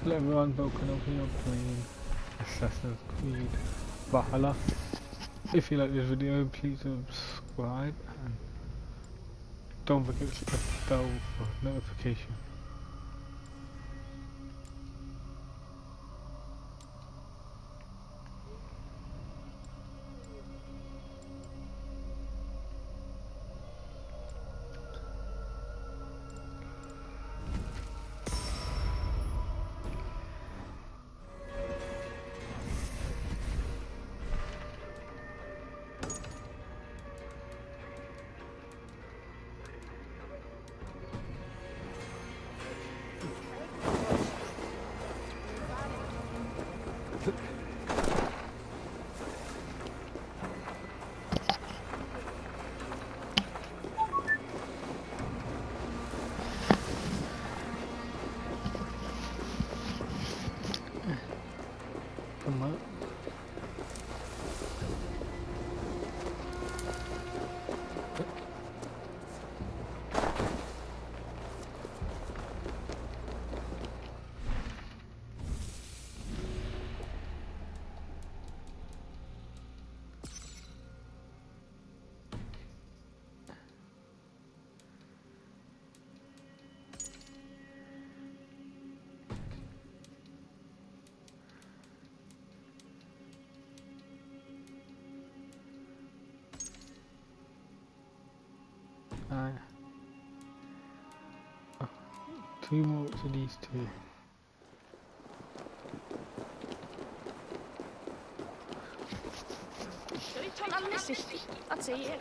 Hello everyone, welcome over here playing Assassin's Creed Valhalla. If you like this video, please subscribe and don't forget to press the bell for notification. Come on. Oh, two more to these two. That's it.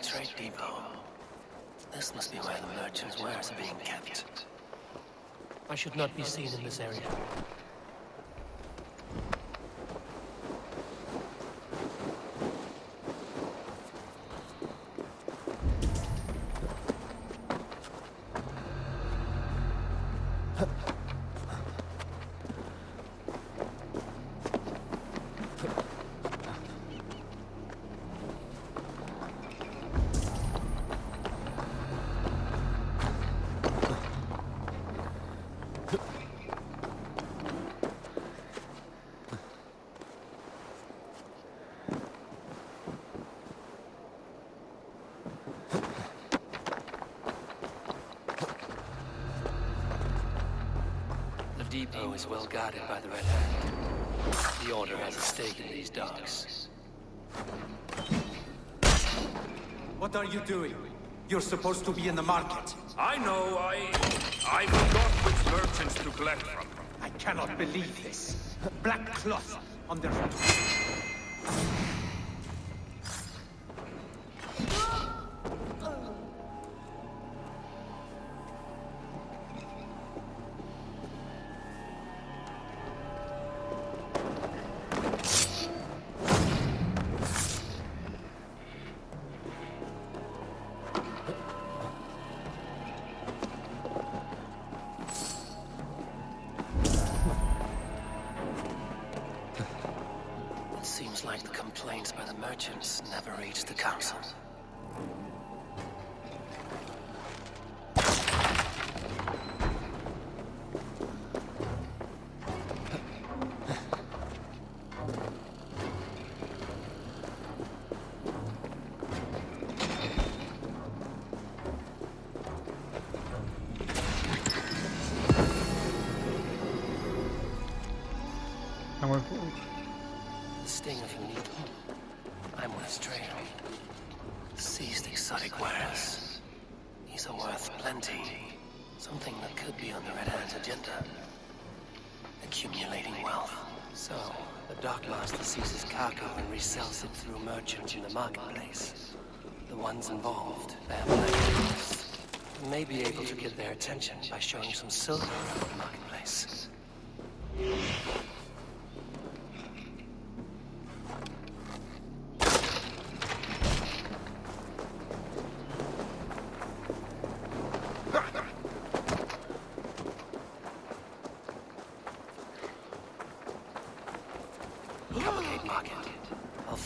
Trade depot. This must be where the merchants' wares are being kept. I should not be seen in this area. The depot is well guarded by the Red Hand. The Order has a stake in these docks. What are you doing? You're supposed to be in the market. I know, I forgot which merchants to collect from. I cannot believe this. Black cloth on their... Seems like the complaints by the merchants never reached the council. The sting of a needle. I'm with Trail. Seized exotic wares. These are worth plenty. Something that could be on the Red Hand's agenda. Accumulating wealth. So, the dockmaster seizes cargo and resells it through merchants in the marketplace. The ones involved, they have blackmailers. We may be able to get their attention by showing some silver around the marketplace.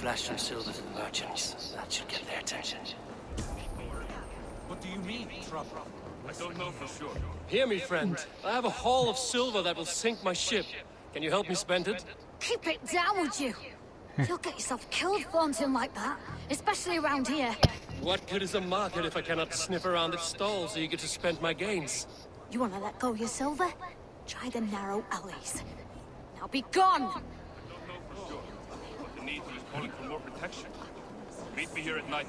flash some silver to the merchants. That should get their attention. What do you mean, trouble? I don't know for sure. Hear me, friend. I have a haul of silver that will sink my ship. Can you help me spend it? Keep it down, would you? You'll get yourself killed flaunting like that, especially around here. What good is a market if I cannot sniff around its stalls eager to spend my gains? You want to let go of your silver? Try the narrow alleys. Now be gone! I don't know for sure, but the Needle is calling for more protection. Meet me here at night.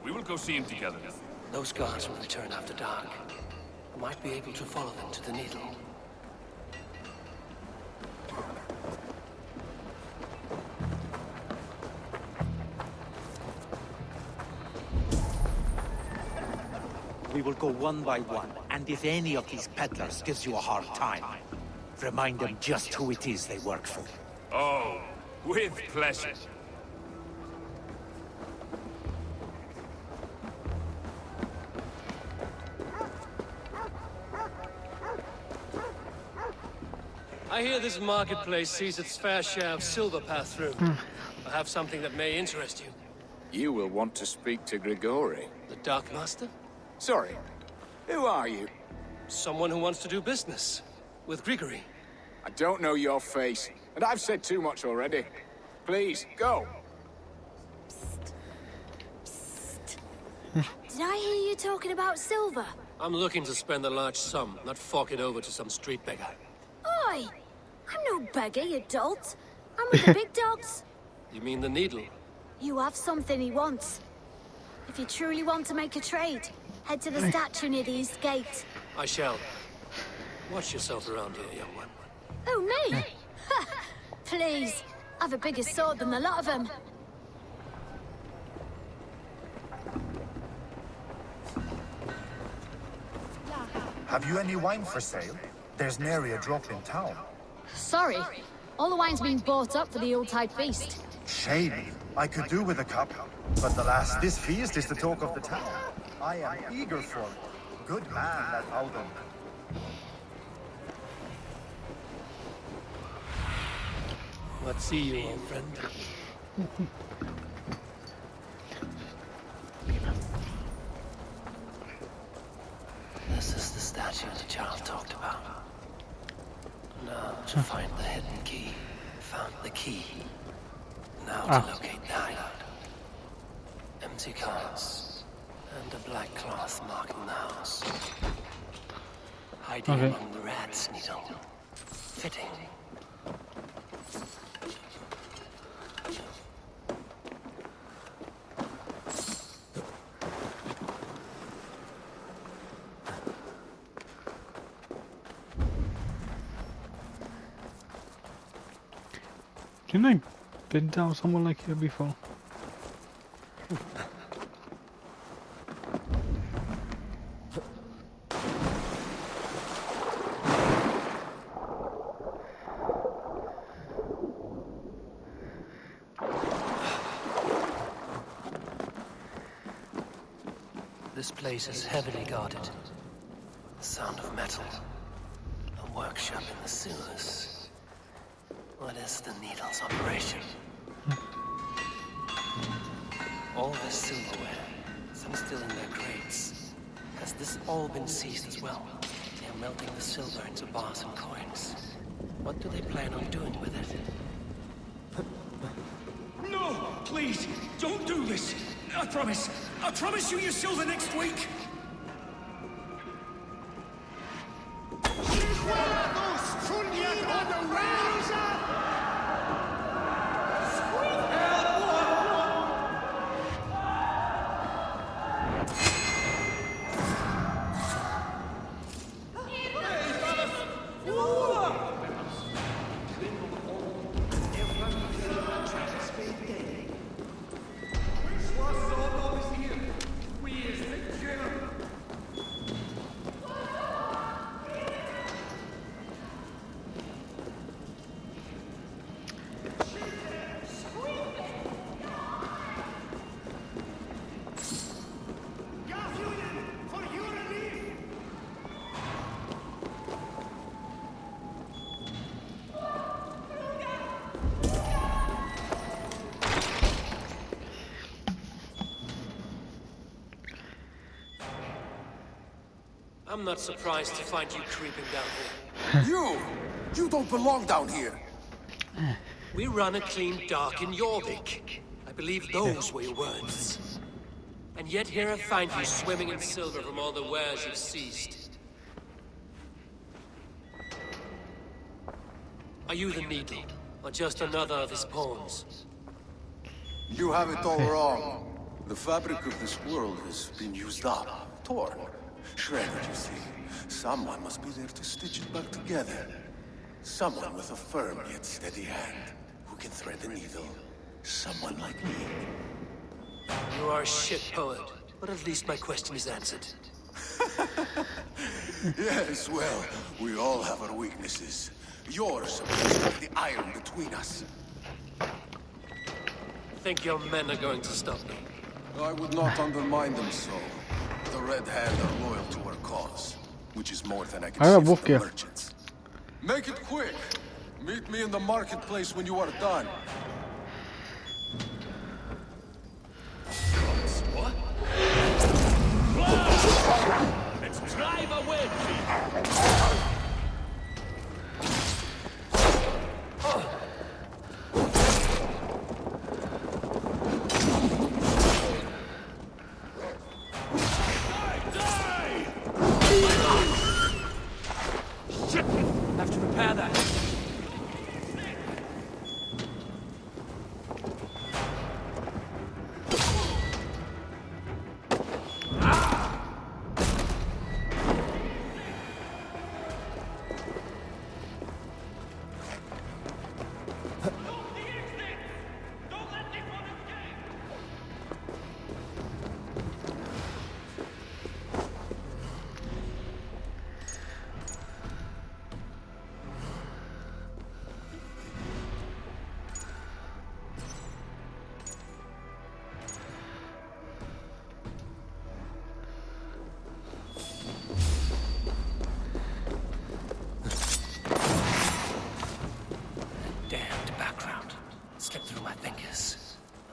We will go see him together. Those guards will return after dark. I might be able to follow them to the Needle. We will go one by one, and if any of these peddlers gives you a hard time, remind them just who it is they work for. Oh, with pleasure. I hear this marketplace sees its fair share of silver pass through. I have something that may interest you. You will want to speak to Grigori. The Dark Master? Sorry, who are you? Someone who wants to do business. With Grigory. I don't know your face, and I've said too much already. Please, go. Did I hear you talking about silver? I'm looking to spend a large sum, not fork it over to some street beggar. Oi! I'm no beggar, you dolt. I'm with the big dogs. You mean the Needle? You have something he wants. If you truly want to make a trade, head to the statue near the east gate. I shall. Watch yourself around here, young one. Oh, me? Please. I've a bigger sword than the lot of them. Have you any wine for sale? There's nary a drop in town. Sorry. All the wine's been bought up for the Yuletide feast. Shame. I could do with a cup, but alas, this feast is the talk of the town. I am eager for it. Good man, that Alden. Let's see you, old friend. This is the statue the child talked about. Now to find the hidden key. Found the key. Now to locate the hideout. Empty cards. And a black cloth marking the house. Hiding among the rats, Needle. Fitting. Didn't I been down someone like here before? This place is heavily guarded. The sound of metal. A workshop in the sewers. What is the Needle's operation? All this silverware, some still in their crates. Has this all been seized as well? They are melting the silver into bars and coins. What do they plan on doing with it? No! Please! Don't do this! I promise you your silver next week! We is I'm not surprised to find you creeping down here. You don't belong down here. We run a clean dock in Jorvik. I believe those were your words. And yet here I find you swimming in silver from all the wares you've seized. Are you the Needle, or just another of his pawns? You have it all wrong. The fabric of this world has been used up, torn, shredded, you see. Someone must be there to stitch it back together. Someone with a firm yet steady hand, who can thread the needle. Someone like me. You are a shit poet, but at least my question is answered. Yes, well, we all have our weaknesses. Yours appears to be the iron between us. Think your men are going to stop me? I would not undermine them so. The Red Hand are loyal to our cause, which is more than I can say for the merchants. Make it quick! Meet me in the marketplace when you are done. What? Let's drive away!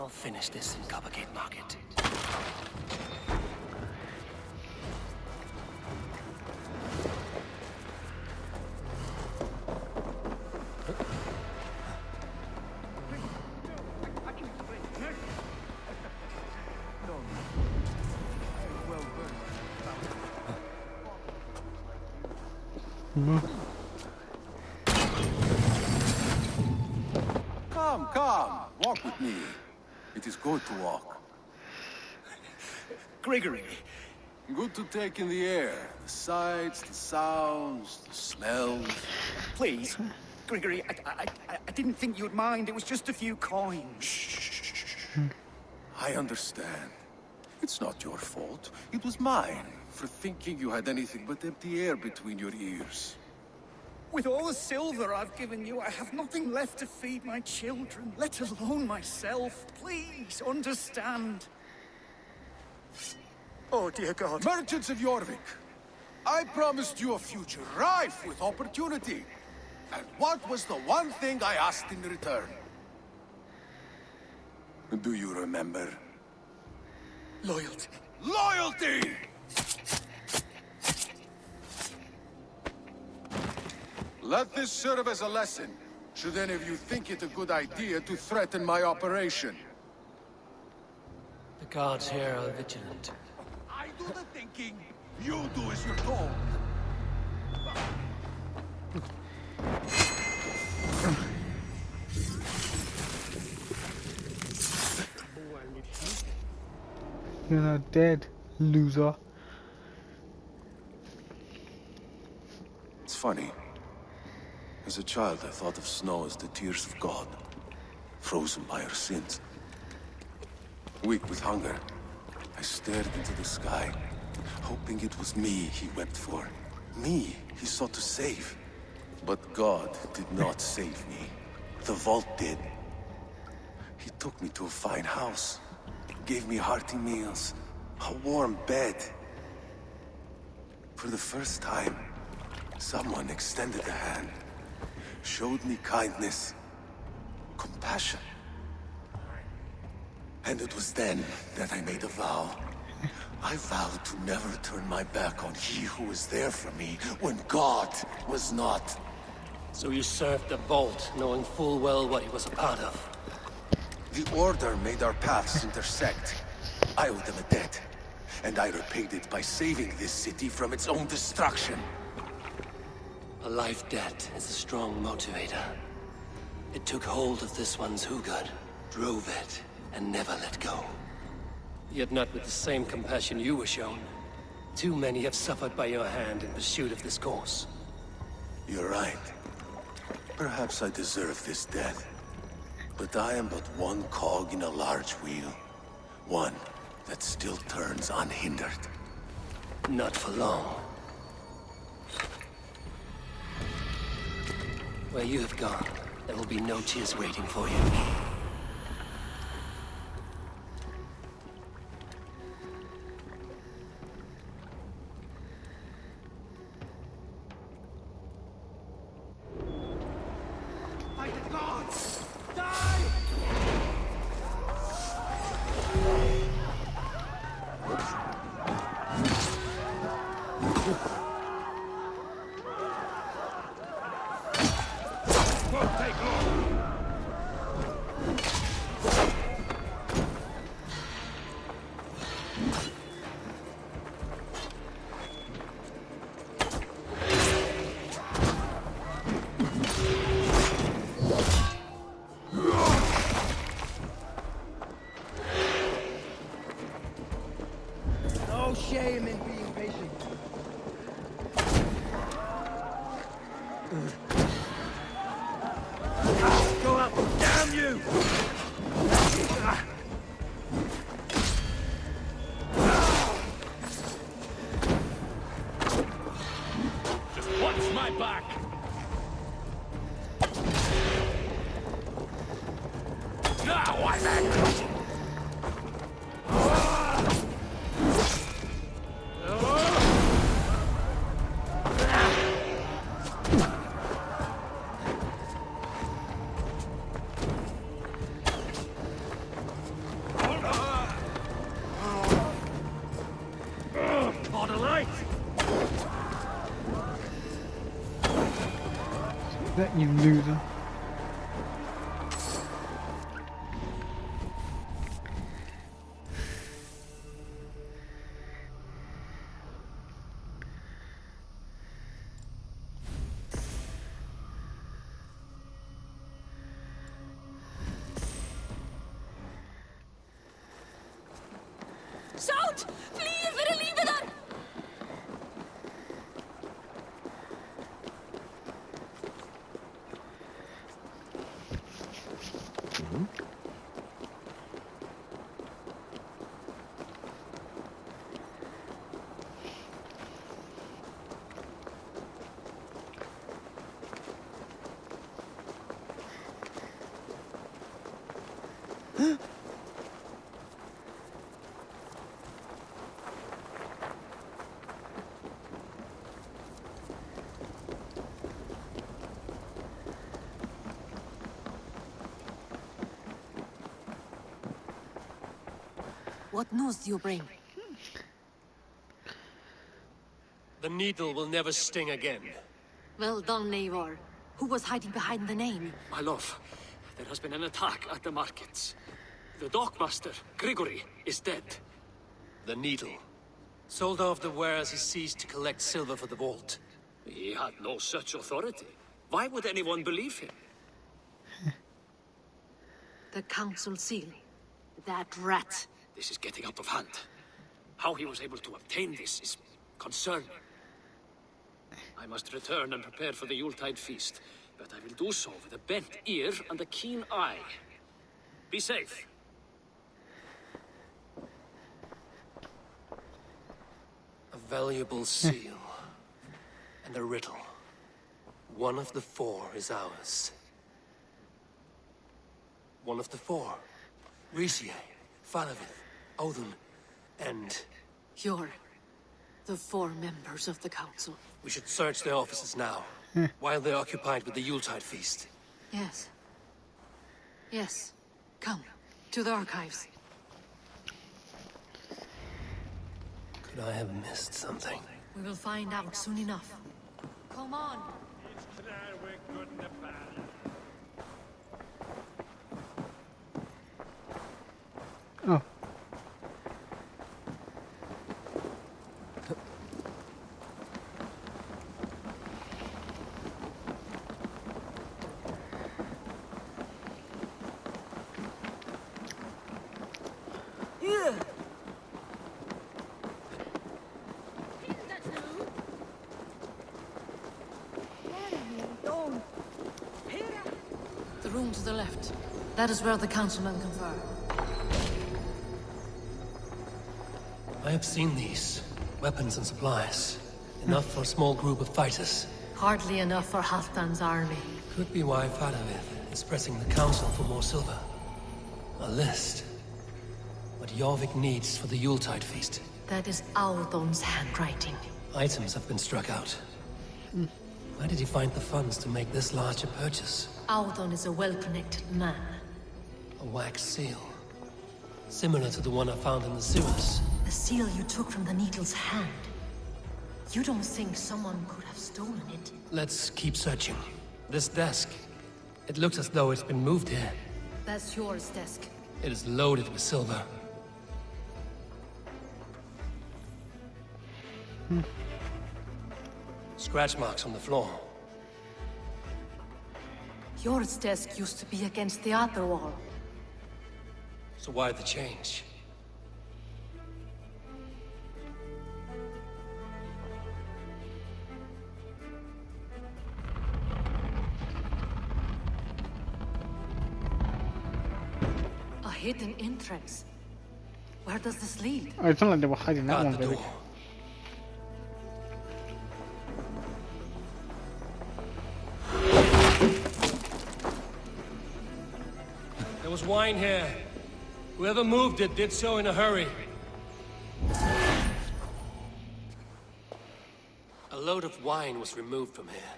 I'll finish this in Coppergate Market. Come, walk with me. It is good to walk. Gregory. Good to take in the air. The sights, the sounds, the smells. Please, Gregory, I didn't think you'd mind. It was just a few coins. I understand. It's not your fault. It was mine, for thinking you had anything but empty air between your ears. With all the silver I've given you, I have nothing left to feed my children, let alone myself. Please, understand. Oh, dear God. Merchants of Jorvik, I promised you a future rife with opportunity. And what was the one thing I asked in return? Do you remember? Loyalty. Loyalty! Let this serve as a lesson, should any of you think it a good idea to threaten my operation. The guards here are vigilant. I do the thinking, you do as you're told. You're not dead, loser. It's funny. As a child, I thought of snow as the tears of God, frozen by our sins. Weak with hunger, I stared into the sky, hoping it was me he wept for. Me he sought to save. But God did not save me. The vault did. He took me to a fine house, gave me hearty meals, a warm bed. For the first time, someone extended a hand. Showed me kindness, compassion. And it was then that I made a vow. I vowed to never turn my back on he who was there for me when God was not. So you served the Vault, knowing full well what he was a part of. The Order made our paths intersect. I owed them a debt, and I repaid it by saving this city from its own destruction. A life debt is a strong motivator. It took hold of this one's Hugad, drove it, and never let go. Yet not with the same compassion you were shown. Too many have suffered by your hand in pursuit of this course. You're right. Perhaps I deserve this death. But I am but one cog in a large wheel. One that still turns unhindered. Not for long. Where you have gone, there will be no tears waiting for you. By the gods! Die! No shame in being patient. Go up! Damn you! Just watch my back! Now I'm angry! For the light! That you loser. Shout! Flee för det livet där! What news do you bring? The needle will never sting again. Well done, Eivor. Who was hiding behind the name? My love, there has been an attack at the markets. The dockmaster, Grigory, is dead. The needle. Sold off the wares he seized to collect silver for the vault. He had no such authority. Why would anyone believe him? The council seal. That rat. This is getting out of hand. How he was able to obtain this is concerning. I must return and prepare for the Yuletide feast, but I will do so with a bent ear and a keen eye. Be safe. A valuable seal. And a riddle. One of the four is ours. One of the four. Risie, Falavith, Odin, and... You're the 4 members of the council. We should search their offices now, while they're occupied with the Yuletide feast. Yes. Yes. Come, to the archives. Could I have missed something? We will find out soon enough. Come on. Oh. The room to the left. That is where the councilmen confer. I have seen these. Weapons and supplies. Enough for a small group of fighters. Hardly enough for Halfdan's army. Could be why Fadavith is pressing the council for more silver. A list. What Jorvik needs for the Yuletide feast. That is Audon's handwriting. Items have been struck out. Where did he find the funds to make this large a purchase? Audon is a well-connected man. A wax seal. Similar to the one I found in the sewers. The seal you took from the Needle's hand. You don't think someone could have stolen it? Let's keep searching. This desk. It looks as though it's been moved here. That's yours, desk. It is loaded with silver. Scratch marks on the floor. Yours desk used to be against the other wall. So why the change? A hidden entrance. Where does this lead? Oh, it's not like they were hiding that Guard one, the baby. door. There was wine here. Whoever moved it did so in a hurry. A load of wine was removed from here,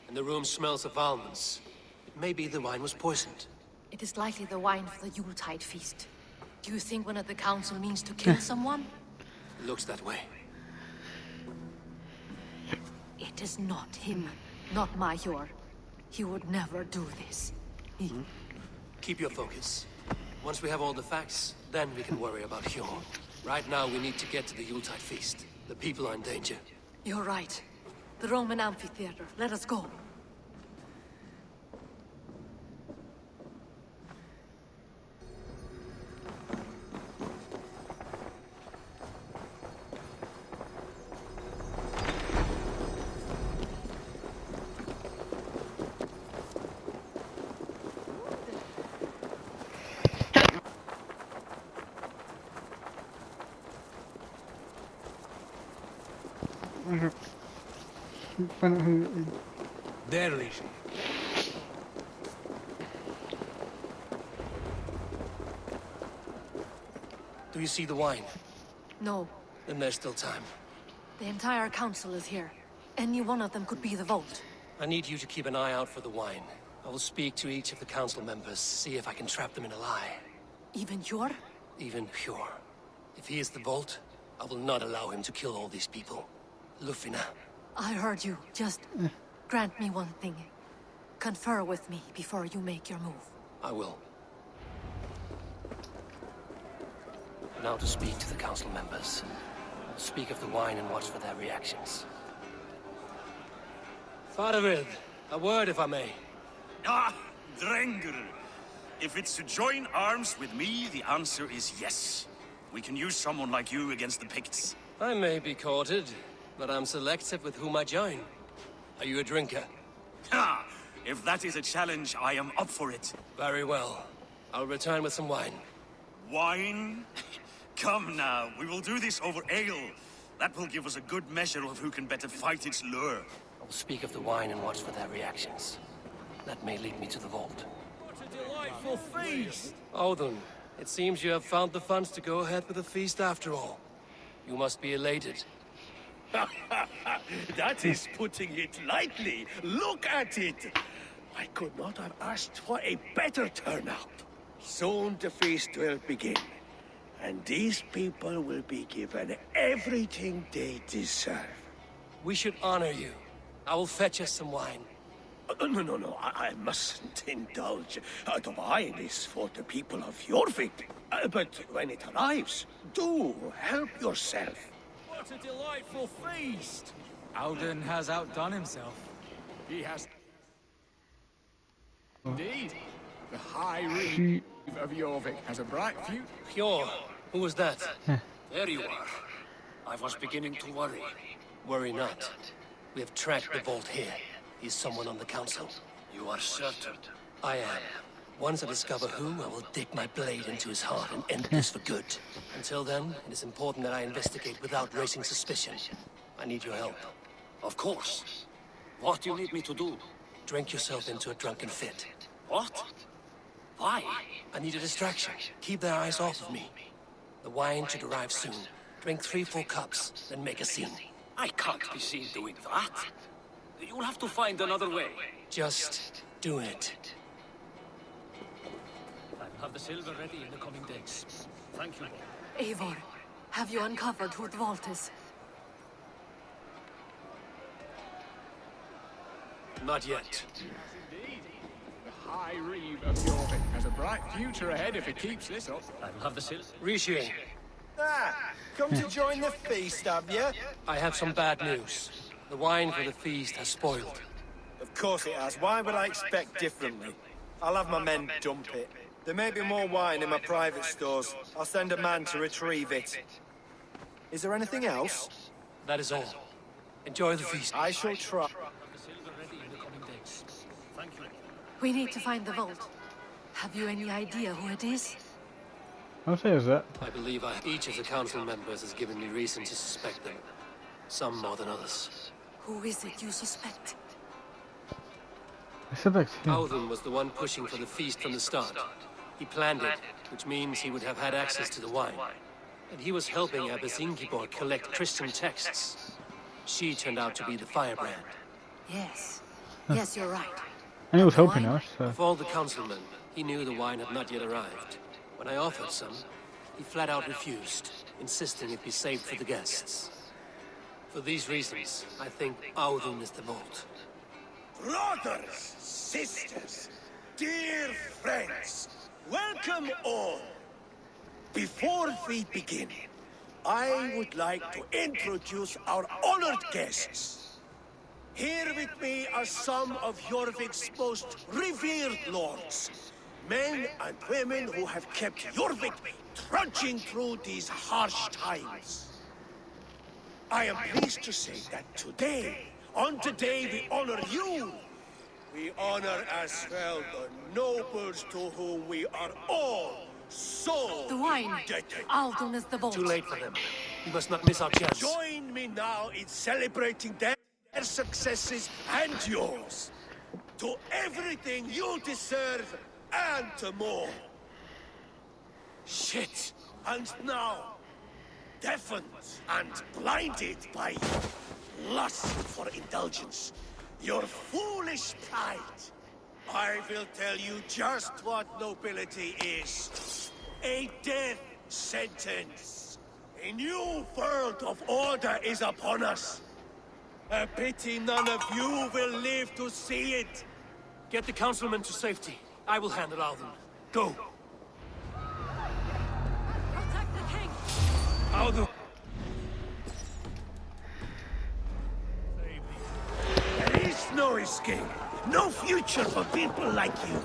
and the room smells of almonds. It may be the wine was poisoned. It is likely the wine for the Yuletide feast. Do you think one of the council means to kill someone? It looks that way. It is not him, not Major. He would never do this. Keep your focus. Once we have all the facts, then we can worry about Hjor. Right now, we need to get to the Yuletide feast. The people are in danger. You're right. The Roman amphitheater. Let us go. There, Lishi. Do you see the wine? No. Then there's still time. The entire council is here. Any one of them could be the vault. I need you to keep an eye out for the wine. I will speak to each of the council members, see if I can trap them in a lie. Even Hjor? Even Hjor. If he is the vault, I will not allow him to kill all these people. Lufina. I heard you. Just grant me one thing. Confer with me before you make your move. I will. Now to speak to the council members. Speak of the wine and watch for their reactions. Fadavid, a word if I may. Ah, Drengr. If it's to join arms with me, the answer is yes. We can use someone like you against the Picts. I may be courted, but I'm selective with whom I join. Are you a drinker? Ha! If that is a challenge, I am up for it. Very well. I'll return with some wine. Wine? Come now, we will do this over ale. That will give us a good measure of who can better fight its lure. I will speak of the wine and watch for their reactions. That may lead me to the vault. What a delightful feast! Odin, it seems you have found the funds to go ahead with the feast after all. You must be elated. That is putting it lightly. Look at it! I could not have asked for a better turnout. Soon the feast will begin. And these people will be given everything they deserve. We should honor you. I will fetch us some wine. No, I mustn't indulge. The wine is for the people of Jorvik. But when it arrives, do help yourself. What a delightful feast! Alden has outdone himself. He has... Indeed. The High Reeve of Jorvik has a bright future. Hjor, who was that? There you are. I was beginning to worry. Worry not. We have tracked the vault here. He's someone on the council. You are certain? I am. Once I discover who, I will dig my blade into his heart and end this for good. Until then, it is important that I investigate without raising suspicion. I need your help. Of course. What do you need me to do? Drink yourself into a drunken fit. What? Why? I need a distraction. Keep their eyes off of me. The wine should arrive soon. Drink 3 full cups, then make a scene. I can't be seen doing that. You'll have to find another way. Just do it. I'll have the silver ready in the coming days. Thank you. Eivor, have you uncovered who the vault is? Not yet. Indeed. The High Reeve of Jorvik has a bright future ahead if it keeps this up. I'll have the silver. Rishi, Come to join the feast, have you? I have some bad news. The wine for the feast has spoiled. Of course it has. Why would I expect differently? I'll have my men dump it. There may be more wine in my private stores. I'll send a man to retrieve it. Is there anything else? That is all. Enjoy the feast. I shall try. We need to find the vault. Have you any idea who it is? I'll say is that. I believe each of the council members has given me reason to suspect them. Some more than others. Who is it you suspect? I suspect him. Audun was the one pushing for the feast from the start. He planned it, which means he would have had access to the wine. And he was helping Abbess Ingeborg collect Christian texts. She turned out to be the firebrand. Yes. Yes, you're right. And he was helping us, so. Of all the councilmen, he knew the wine had not yet arrived. When I offered some, he flat out refused, insisting it be saved for the guests. For these reasons, I think Audun is the vault. Brothers, sisters, dear friends, welcome all. Before we begin, I would like to introduce our honored guests. Here with me are some of Jorvik's most revered lords. Men and women who have kept Jorvik trudging through these harsh times. I am pleased to say that today, on the day we honor you, we honor as well the nobles to whom we are all so The wine. indebted. Audun is the vault. Too late for them. We must not miss our chance. Join me now in celebrating their successes and yours. To everything you deserve and to more. Shit! And now, deafened and blinded by lust for indulgence, your foolish pride, I will tell you just what nobility is. A death sentence. A new world of order is upon us. A pity none of you will live to see it. Get the councilmen to safety. I will handle Audun. Go! Protect the king! Audun! There is no escape. No future for people like you.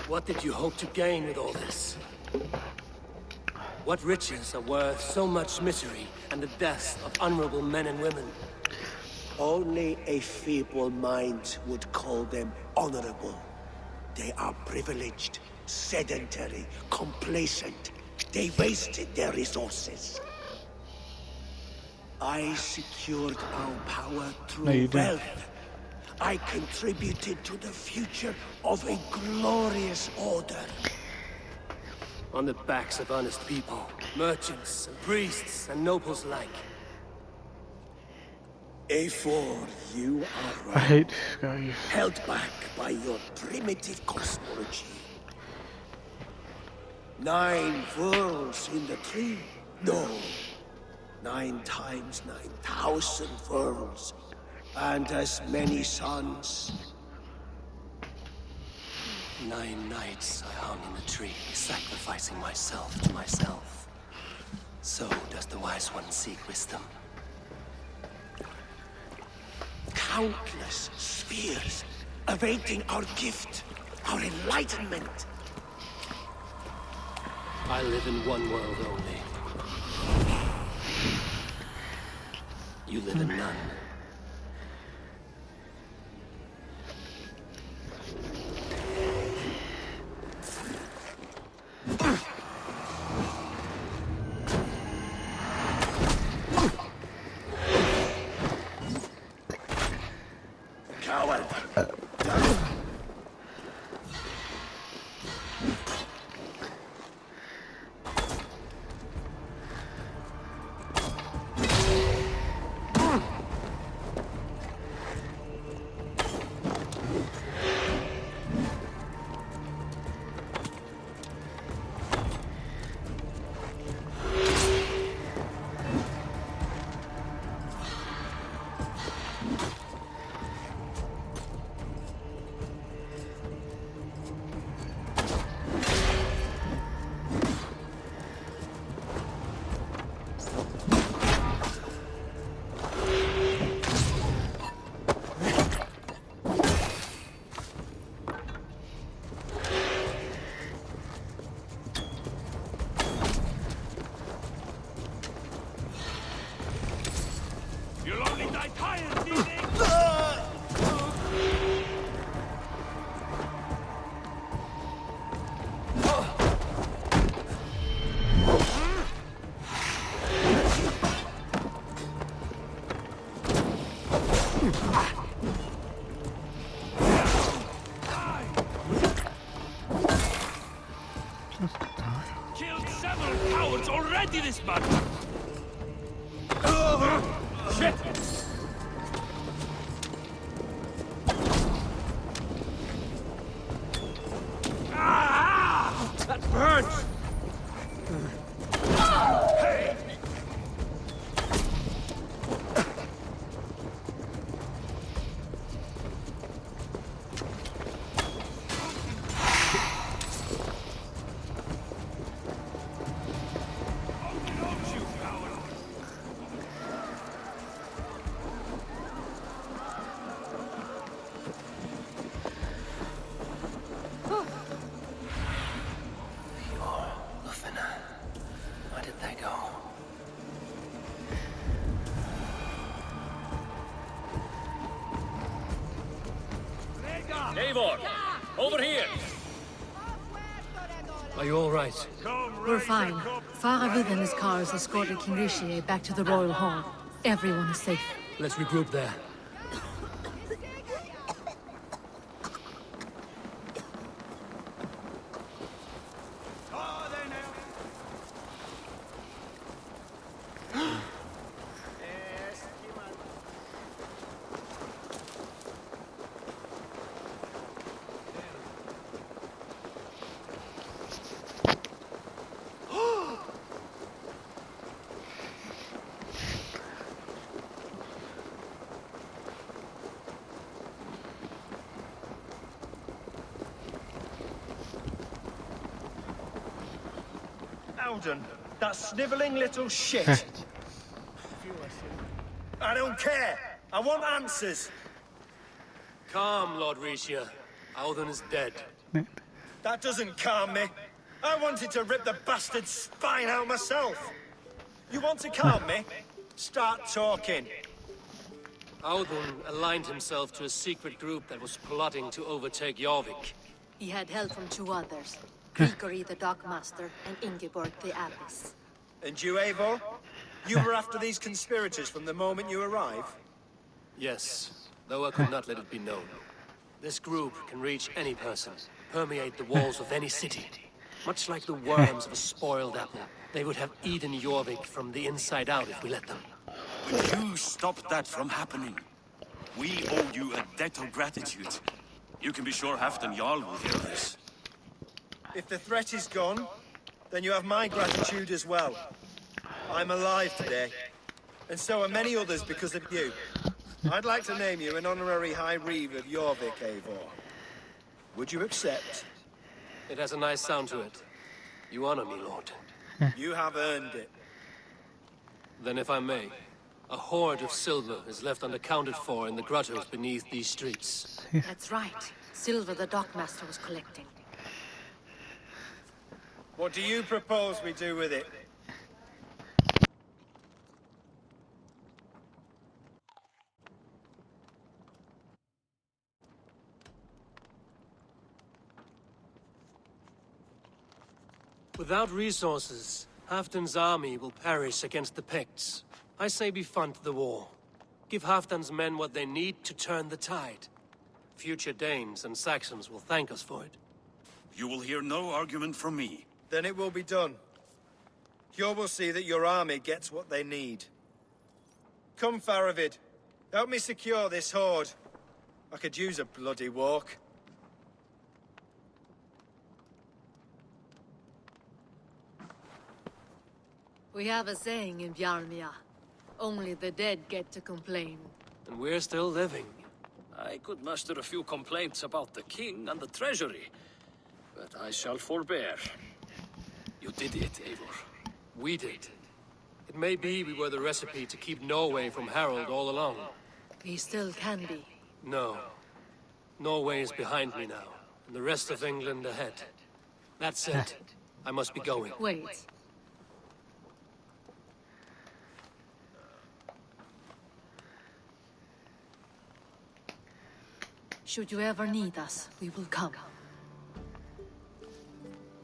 What did you hope to gain with all this? What riches are worth so much misery and the deaths of honorable men and women? Only a feeble mind would call them honorable. They are privileged, sedentary, complacent. They wasted their resources. I secured our power through wealth. I contributed to the future of a glorious order. On the backs of honest people, merchants and priests and nobles alike. A4, you are I right. hate this guy. Held back by your primitive cosmology. 9 worlds in the tree? No. 9 times 9,000 worlds. And as many suns. 9 nights I hung in the tree, sacrificing myself to myself. So does the wise one seek wisdom. Countless spheres awaiting our gift, our enlightenment. I live in one world only. You live in none. Coward! You'll only die tired, Phoenix! Killed several cowards already this month! Shit! Ah! That burns! Hey! Where did they go? Eivor! Over here! Are you all right? We're fine. Faravid and his cars escorted King Rishi back to the Royal Hall. Everyone is safe. Let's regroup there. Alden, that snivelling little shit. I don't care. I want answers. Calm, Lord Rishia. Alden is dead. That doesn't calm me. I wanted to rip the bastard's spine out myself. You want to calm me? Start talking. Alden aligned himself to a secret group that was plotting to overtake Jorvik. He had help from 2 others. Grigory the Dockmaster and Ingeborg the Abbess. And you, Eivor? You were after these conspirators from the moment you arrived? Yes. though I could not let it be known. This group can reach any person, permeate the walls of any city. Much like the worms of a spoiled apple, they would have eaten Jorvik from the inside out if we let them. Will you stop that from happening? We owe you a debt of gratitude. You can be sure Halfdan Jarl will hear this. If the threat is gone, then you have my gratitude as well. I'm alive today, and so are many others because of you. I'd like to name you an honorary High Reeve of Jorvik, Eivor. Would you accept? It has a nice sound to it. You honor me, Lord. You have earned it. Then if I may, a hoard of silver is left unaccounted for in the grottos beneath these streets. That's right. Silver the dockmaster was collecting. What do you propose we do with it? Without resources, Halfdan's army will perish against the Picts. I say we fund the war. Give Halfdan's men what they need to turn the tide. Future Danes and Saxons will thank us for it. You will hear no argument from me. Then it will be done. You will see that your army gets what they need. Come, Faravid. Help me secure this hoard. I could use a bloody walk. We have a saying in Bjarmia. Only the dead get to complain. And we're still living. I could muster a few complaints about the king and the treasury, but I shall forbear. You did it, Eivor. We did. It may be we were the recipe to keep Norway from Harold all along. We still can be. No. Norway is behind me now, and the rest of England ahead. That said, I must be going. Wait. Should you ever need us, we will come.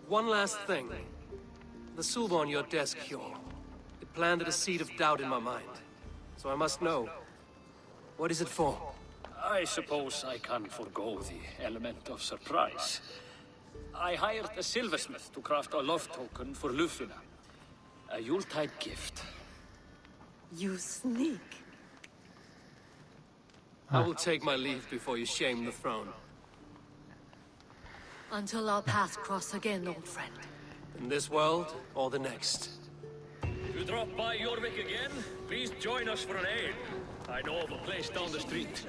One last thing. The silver on your desk, Hjor. It planted a seed of doubt in my mind. So I must know. What is it for? I suppose I can forego the element of surprise. I hired a silversmith to craft a love token for Lufina. A Yuletide gift. You sneak. I will take my leave before you shame the throne. Until our paths cross again, old friend. In this world, or the next. You drop by Jorvik again? Please join us for an ale. I know of a place down the street.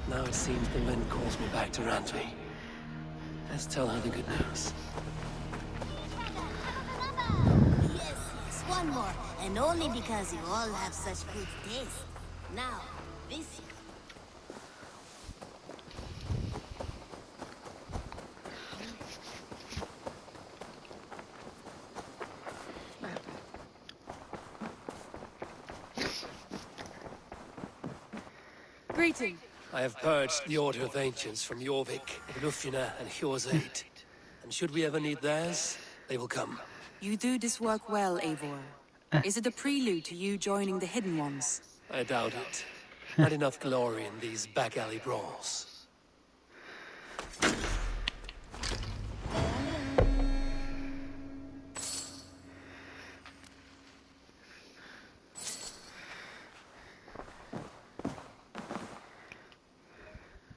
Now it seems the wind calls me back to Rantry. Let's tell her the good news. Yes, one more. And only because you all have such good taste. Now, this... Greeting. I have purged the Order of Ancients from Jorvik, Lufina, and Hjor's aid. And should we ever need theirs, they will come. You do this work well, Eivor. Is it a prelude to you joining the Hidden Ones? I doubt it. Not enough glory in these back alley brawls.